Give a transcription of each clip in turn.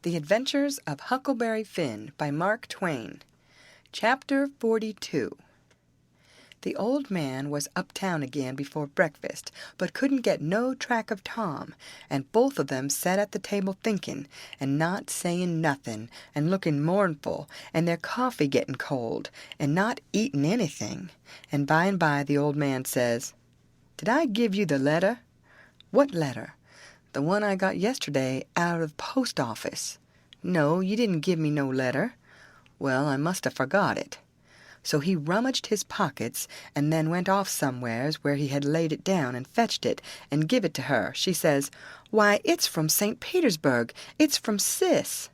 The Adventures of Huckleberry Finn by Mark Twain. Chapter 42. The old man was uptown again before breakfast, but couldn't get no track of Tom, and both of them sat at the table thinking, and not saying nothing, and looking mournful, and their coffee getting cold, and not eating anything. And by the old man says, "Did I give you the letter?" "What letter?" "The one I got yesterday out of the post office." "No, you didn't give me no letter." "Well, I must have forgot it." So he rummaged his pockets, and then went off somewheres where he had laid it down and fetched it, and give it to her. She says, "Why, it's from St. Petersburg. It's from Sis."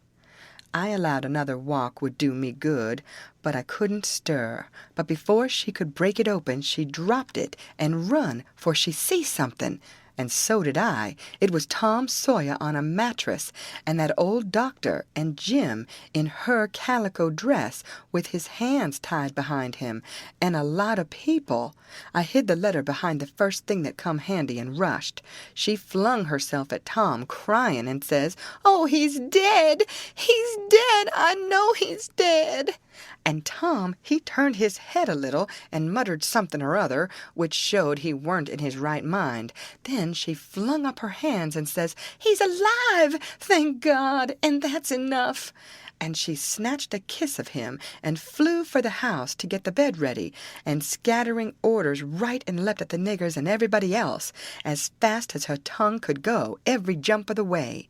I allowed another walk would do me good, but I couldn't stir. But before she could break it open, she dropped it and run, for she see something. And so did I. It was Tom Sawyer on a mattress, and that old doctor, and Jim in her calico dress, with his hands tied behind him, and a lot of people. I hid the letter behind the first thing that come handy and rushed. She flung herself at Tom, crying, and says, "Oh, he's dead! He's dead! I know he's dead!" And Tom, he turned his head a little and muttered something or other, which showed he weren't in his right mind. Then she flung up her hands and says, "He's alive! Thank God! And that's enough!" And she snatched a kiss of him and flew for the house to get the bed ready, and scattering orders right and left at the niggers and everybody else, as fast as her tongue could go, every jump of the way.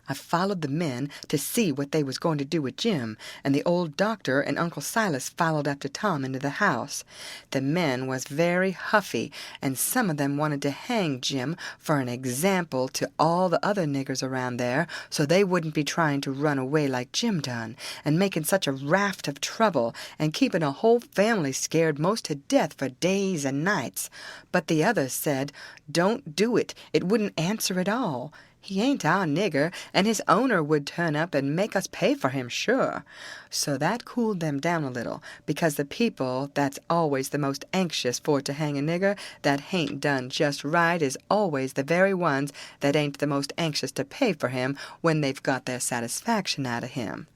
I followed the men to see what they was going to do with Jim, and the old doctor and Uncle Silas followed after Tom into the house. The men was very huffy, and some of them wanted to hang Jim for an example to all the other niggers around there, so they wouldn't be trying to run away like Jim done, and making such a raft of trouble, and keeping a whole family scared most to death for days and nights. But the others said, "Don't do it. It wouldn't answer at all. He ain't our nigger, and his owner would turn up and make us pay for him, sure." So that cooled them down a little, because the people that's always the most anxious for to hang a nigger that hain't done just right is always the very ones that ain't the most anxious to pay for him when they've got their satisfaction out of him.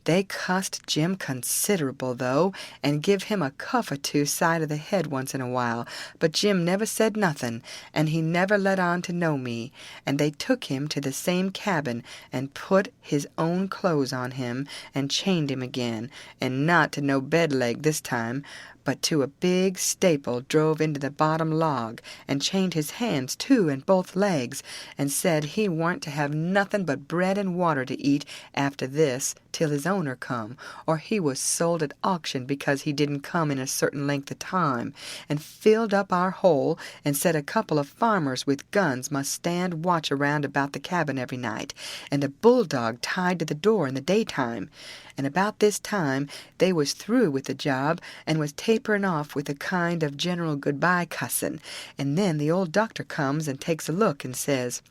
They cussed Jim considerable, though, and give him a cuff or two side of the head once in a while, but Jim never said nothing, and he never let on to know me, and they took him to the same cabin and put his own clothes on him and chained him again, and not to no bed leg this time, but to a big staple drove into the bottom log, and chained his hands too and both legs, and said he warn't to have nothing but bread and water to eat after this till his owner come, or he was sold at auction because he didn't come in a certain length of time, and filled up our hole, and said a couple of farmers with guns must stand watch around about the cabin every night, and a bulldog tied to the door in the daytime. And about this time they was through with the job, and was tapering off with a kind of general goodbye cussin', and then the old doctor comes and takes a look and says,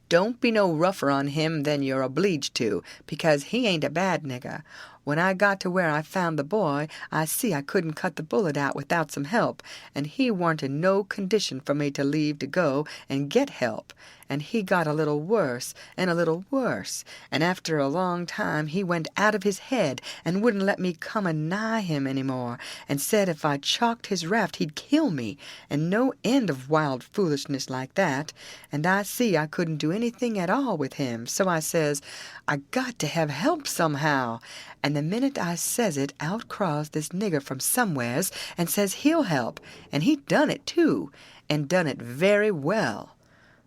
"Don't be no rougher on him than you're obleeged to, because he ain't a bad nigger. When I got to where I found the boy, I see I couldn't cut the bullet out without some help, and he warn't in no condition for me to leave to go and get help. And he got a little worse, and a little worse, and after a long time he went out of his head, and wouldn't let me come a-nigh him any more, and said if I chalked his raft he'd kill me, and no end of wild foolishness like that. And I see I couldn't do anything at all with him, so I says, I got to have help somehow. And the minute I says it, out crawls this nigger from somewheres, and says he'll help, and he done it too, and done it very well.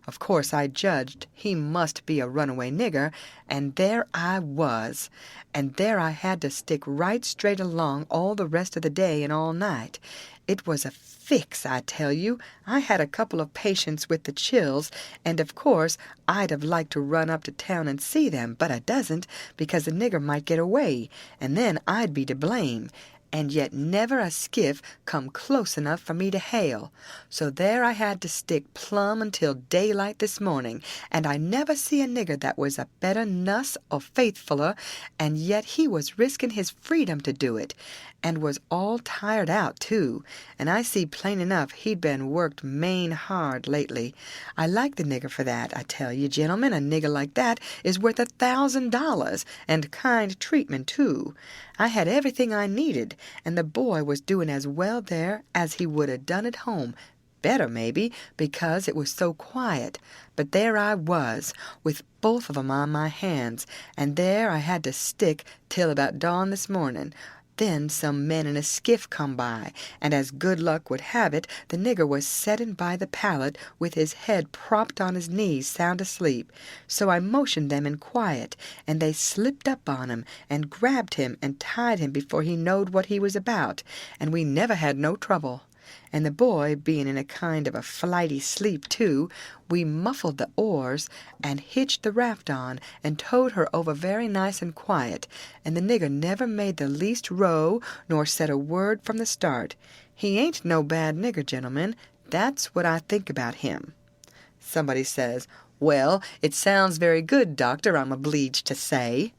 Of course I judged he must be a runaway nigger, and there I was, and there I had to stick right straight along all the rest of the day and all night. It was a fix, I tell you. I had a couple of patients with the chills, and of course I'd have liked to run up to town and see them, but I doesn't, because the nigger might get away, and then I'd be to blame. and yet never a skiff come close enough for me to hail. So there I had to stick plumb until daylight this morning, and I never see a nigger that was a better nuss or faithfuller, and yet he was risking his freedom to do it, and was all tired out, too, and I see plain enough he'd been worked main hard lately. I like the nigger for that, I tell you, gentlemen. A nigger like that is worth $1,000, and kind treatment, too. I had everything I needed, and the boy was doing as well there as he would have done at home. Better, maybe, because it was so quiet. But there I was, with both of 'em on my hands, and there I had to stick till about dawn this morning. Then some men in a skiff come by, and as good luck would have it, the nigger was setting by the pallet with his head propped on his knees sound asleep. So I motioned them in quiet, and they slipped up on him and grabbed him and tied him before he knowed what he was about, and we never had no trouble. And the boy being in a kind of a flighty sleep, too, we muffled the oars and hitched the raft on and towed her over very nice and quiet, and the nigger never made the least row nor said a word from the start. He ain't no bad nigger, gentlemen. That's what I think about him. Somebody says, "Well, it sounds very good, doctor, I'm obleeged to say."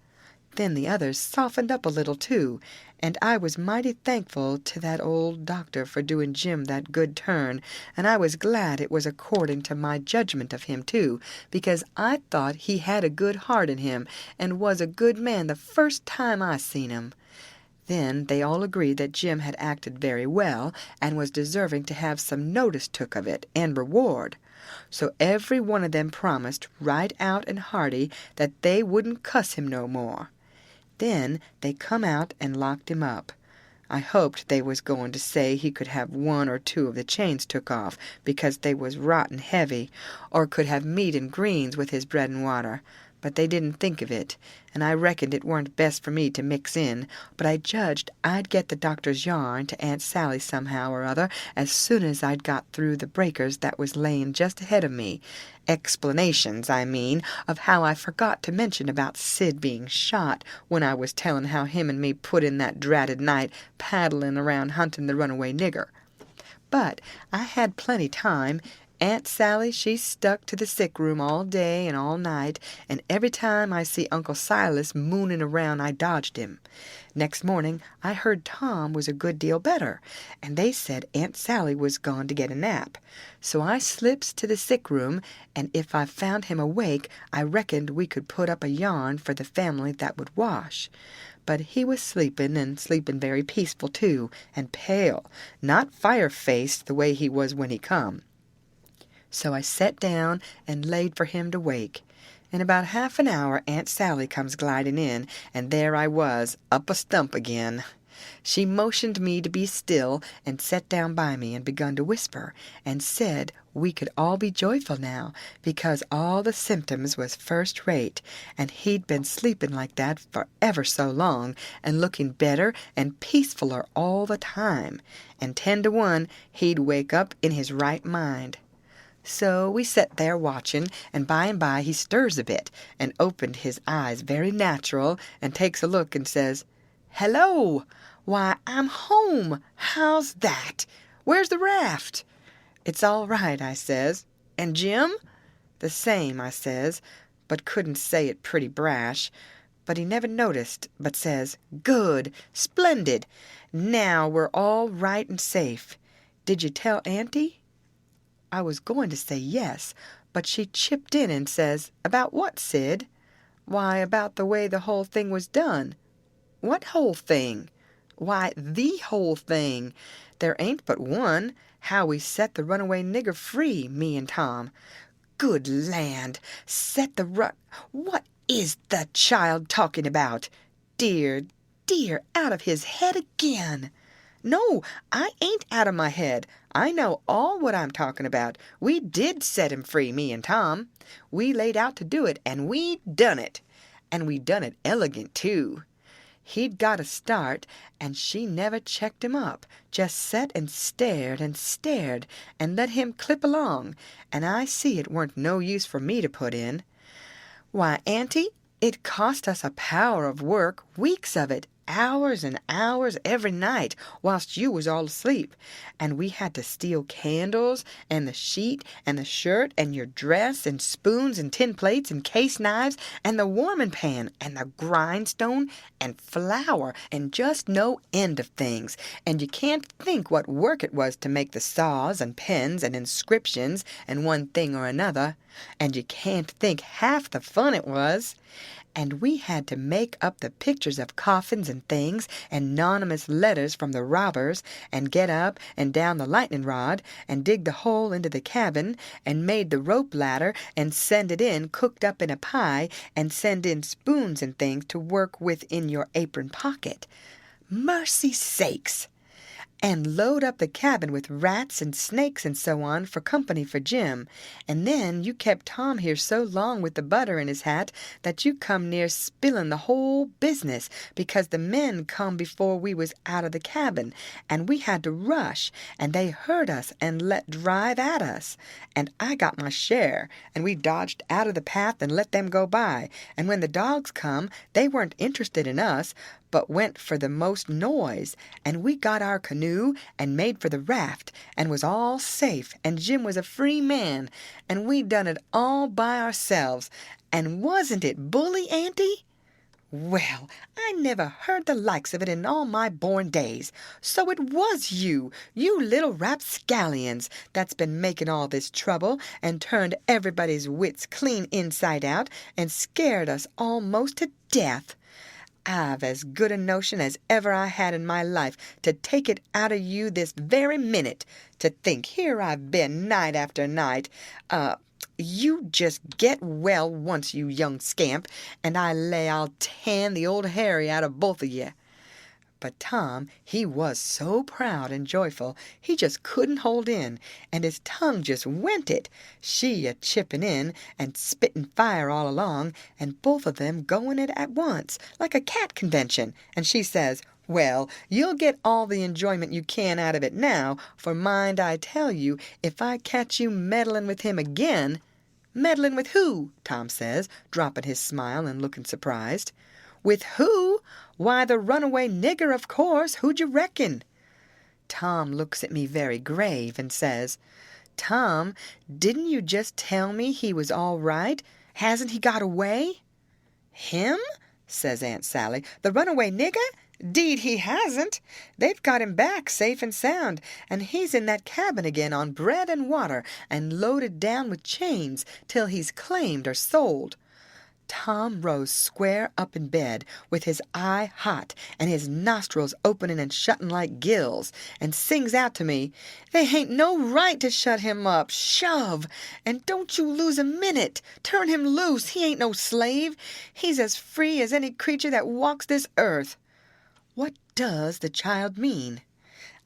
Then the others softened up a little, too, and I was mighty thankful to that old doctor for doing Jim that good turn, and I was glad it was according to my judgment of him, too, because I thought he had a good heart in him, and was a good man the first time I seen him. Then they all agreed that Jim had acted very well, and was deserving to have some notice took of it, and reward. So every one of them promised, right out and hearty, that they wouldn't cuss him no more. Then they come out and locked him up. I hoped they was going to say he could have one or two of the chains took off, because they was rotten heavy, or could have meat and greens with his bread and water. But they didn't think of it, and I reckoned it weren't best for me to mix in, but I judged I'd get the doctor's yarn to Aunt Sally somehow or other as soon as I'd got through the breakers that was laying just ahead of me. Explanations, I mean, of how I forgot to mention about Sid being shot when I was telling how him and me put in that dratted night paddling around hunting the runaway nigger. But I had plenty time. Aunt Sally, she stuck to the sick room all day and all night, and every time I see Uncle Silas mooning around I dodged him. Next morning I heard Tom was a good deal better, and they said Aunt Sally was gone to get a nap. So I slips to the sick room, and if I found him awake I reckoned we could put up a yarn for the family that would wash. But he was sleeping, and sleeping very peaceful too, and pale, not fire-faced the way he was when he come. So I set down and laid for him to wake. In about half an hour Aunt Sally comes gliding in, and there I was, up a stump again. She motioned me to be still, and set down by me and begun to whisper, and said we could all be joyful now, because all the symptoms was first rate, and he'd been sleeping like that for ever so long, and looking better and peacefuller all the time, and 10 to 1 he'd wake up in his right mind. So we set there watching, and by he stirs a bit, and opened his eyes very natural, and takes a look, and says, "Hello! Why, I'm home! How's that? Where's the raft?" "It's all right," I says. "And Jim?" "The same," I says, but couldn't say it pretty brash. But he never noticed, but says, "Good! Splendid! Now we're all right and safe. Did you tell Auntie?" I was going to say yes, but she chipped in and says, "About what, Sid?" "Why, about the way the whole thing was done." "What whole thing?" "Why, the whole thing. There ain't but one. How we set the runaway nigger free, me and Tom." "Good land! Set the What is the child talking about? Dear, dear, out of his head again." "No, I ain't out of my head. I know all what I'm talking about. We did set him free, me and Tom. We laid out to do it, and we done it. And we done it elegant, too. He'd got a start, and she never checked him up, just set and stared, and let him clip along, and I see it weren't no use for me to put in. Why, Auntie, it cost us a power of work, weeks of it, hours and hours every night whilst you was all asleep. And we had to steal candles and the sheet and the shirt and your dress and spoons and tin plates and case knives and the warming pan and the grindstone and flour and just no end of things. And you can't think what work it was to make the saws and pens and inscriptions and one thing or another. And you can't think half the fun it was. And we had to make up the pictures of coffins and things, and anonymous letters from the robbers, and get up and down the lightning rod, and dig the hole into the cabin, and made the rope ladder, and send it in cooked up in a pie, and send in spoons and things to work with in your apron pocket. Mercy sakes! And load up the cabin with rats and snakes and so on for company for Jim. And then you kept Tom here so long with the butter in his hat that you come near spilling the whole business, because the men come before we was out of the cabin, and we had to rush, and they heard us and let drive at us. And I got my share, and we dodged out of the path and let them go by. And when the dogs come, they weren't interested in us, but went for the most noise, and we got our canoe and made for the raft, and was all safe, and Jim was a free man, and we done it all by ourselves. And wasn't it bully, Auntie? Well, I never heard the likes of it in all my born days. So it was you little rapscallions, that's been making all this trouble, and turned everybody's wits clean inside out, and scared us almost to death. I've as good a notion as ever I had in my life to take it out of you this very minute. To think here I've been night after night. You just get well once, you young scamp, and I lay I'll tan the old Harry out of both of ye. But Tom, he was so proud and joyful, he just couldn't hold in, and his tongue just went it, she a-chipping in and spitting fire all along, and both of them going it at once, like a cat convention, and she says, "Well, you'll get all the enjoyment you can out of it now, for mind I tell you, if I catch you meddling with him again—" "Meddling with who?" Tom says, dropping his smile and looking surprised. "With who? Why, the runaway nigger, of course. Who'd you reckon?" Tom looks at me very grave and says, "Tom, didn't you just tell me he was all right? Hasn't he got away?" "Him?" says Aunt Sally. "The runaway nigger? 'Deed he hasn't. They've got him back safe and sound, and he's in that cabin again on bread and water, and loaded down with chains till he's claimed or sold." Tom rose square up in bed, with his eye hot, and his nostrils opening and shutting like gills, and sings out to me, "They hain't no right to shut him up. Shove! And don't you lose a minute. Turn him loose. He ain't no slave. He's as free as any creature that walks this earth." What does the child mean?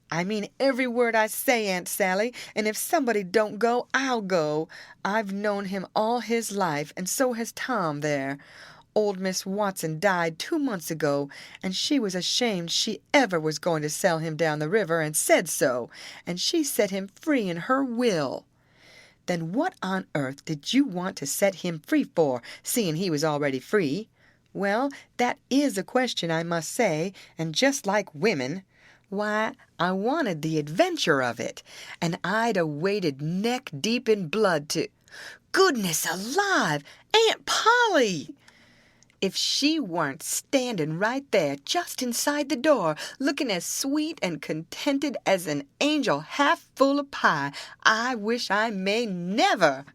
"I mean every word I say, Aunt Sally, and if somebody don't go, I'll go. I've known him all his life, and so has Tom there. Old Miss Watson died 2 months ago, and she was ashamed she ever was going to sell him down the river, and said so, and she set him free in her will." "Then what on earth did you want to set him free for, seeing he was already free?" "Well, that is a question, I must say, and just like women. Why, I wanted the adventure of it, and I'd a waded neck deep in blood to—" "Goodness alive! Aunt Polly!" If she weren't standing right there, just inside the door, looking as sweet and contented as an angel half full of pie, I wish I may never.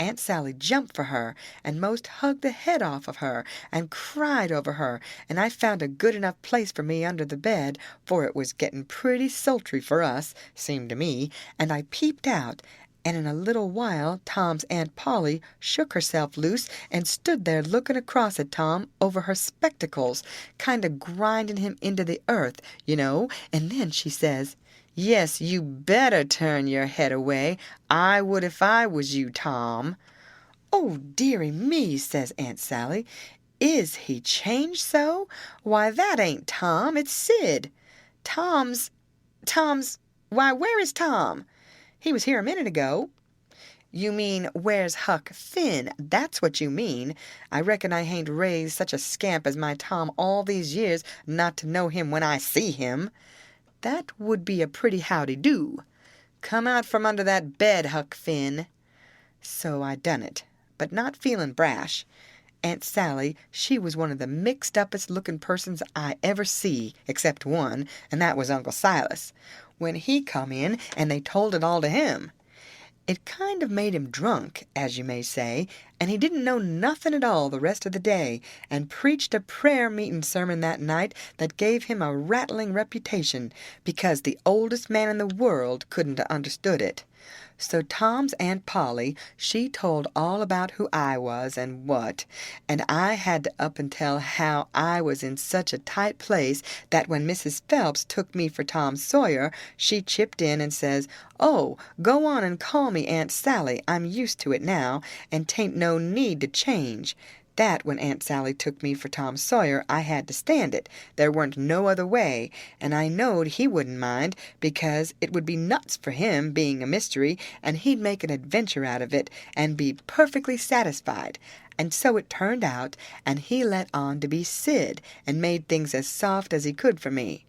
Aunt Sally jumped for her, and most hugged the head off of her, and cried over her, and I found a good enough place for me under the bed, for it was getting pretty sultry for us, seemed to me, and I peeped out, and in a little while Tom's Aunt Polly shook herself loose and stood there looking across at Tom over her spectacles, kind of grinding him into the earth, you know, and then she says, "Yes, you better turn your head away. I would if I was you, Tom." "Oh, dearie me," says Aunt Sally. "Is he changed so? Why, that ain't Tom, it's Sid. Tom's, why, where is Tom? He was here a minute ago." You mean, where's Huck Finn? That's what you mean. I reckon I hain't raised such a scamp as my Tom all these years not to know him when I see him. That would be a pretty howdy-do. Come out from under that bed, Huck Finn. So I done it, but not feeling brash. Aunt Sally, she was one of the mixed-uppest looking persons I ever see, except one, and that was Uncle Silas, when he come in and they told it all to him. It kind of made him drunk, as you may say, and he didn't know nothing at all the rest of the day, and preached a prayer-meeting sermon that night that gave him a rattling reputation, because the oldest man in the world couldn't have understood it. So Tom's Aunt Polly, she told all about who I was and what, and I had to up and tell how I was in such a tight place that when Mrs. Phelps took me for Tom Sawyer, she chipped in and says, "Oh, go on and call me Aunt Sally. I'm used to it now, and 'tain't no need to change." That when Aunt Sally took me for Tom Sawyer, I had to stand it. There weren't no other way, and I knowed he wouldn't mind, because it would be nuts for him, being a mystery, and he'd make an adventure out of it, and be perfectly satisfied. And so it turned out, and he let on to be Sid, and made things as soft as he could for me.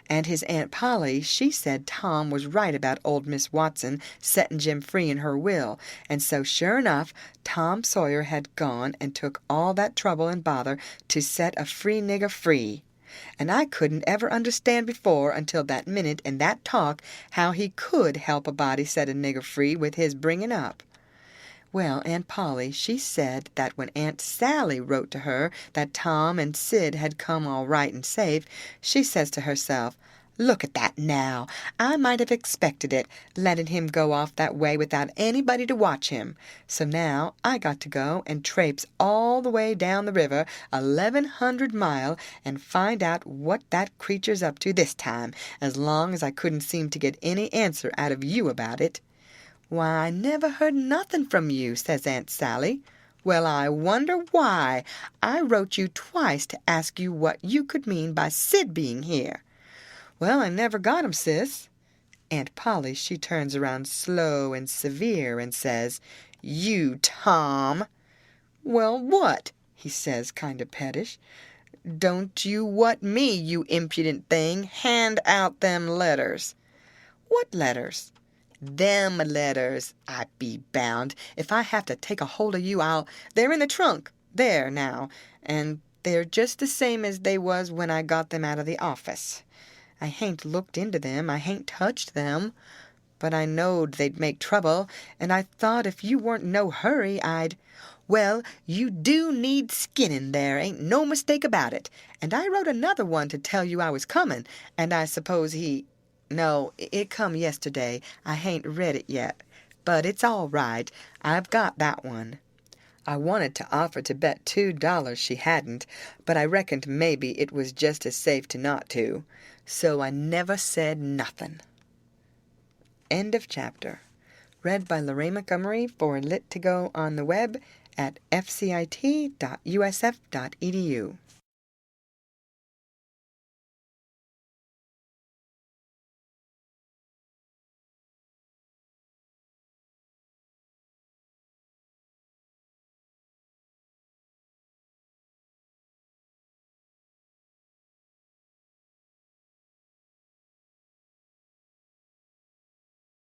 And his Aunt Polly, she said Tom was right about old Miss Watson setting Jim free in her will, and so sure enough, Tom Sawyer had gone and took all that trouble and bother to set a free nigger free. And I couldn't ever understand before, until that minute and that talk, how he could help a body set a nigger free with his bringing up. Well, Aunt Polly, she said that when Aunt Sally wrote to her that Tom and Sid had come all right and safe, she says to herself, "Look at that now! I might have expected it, letting him go off that way without anybody to watch him. So now I got to go and traipse all the way down the river, 1,100 mile, and find out what that creature's up to this time, as long as I couldn't seem to get any answer out of you about it." "Why, I never heard nothing from you," says Aunt Sally. "Well, I wonder why. I wrote you twice to ask you what you could mean by Sid being here." "Well, I never got him, sis." Aunt Polly, she turns around slow and severe and says, "You, Tom." "Well, what?" he says, kind of pettish. "Don't you what me, you impudent thing. Hand out them letters." "What letters?" "Them letters. I be bound. If I have to take a hold of you, They're in the trunk. There, now. And they're just the same as they was when I got them out of the office. I hain't looked into them. I hain't touched them. But I knowed they'd make trouble, and I thought if you weren't no hurry, I'd—" "Well, you do need skinning, there ain't no mistake about it. And I wrote another one to tell you I was coming, and I suppose No, it come yesterday. I hain't read it yet. But it's all right. I've got that one." I wanted to offer to bet $2 she hadn't, but I reckoned maybe it was just as safe to not to. So I never said nothing. End of chapter. Read by Lorraine Montgomery for Lit to Go on the web at fcit.usf.edu.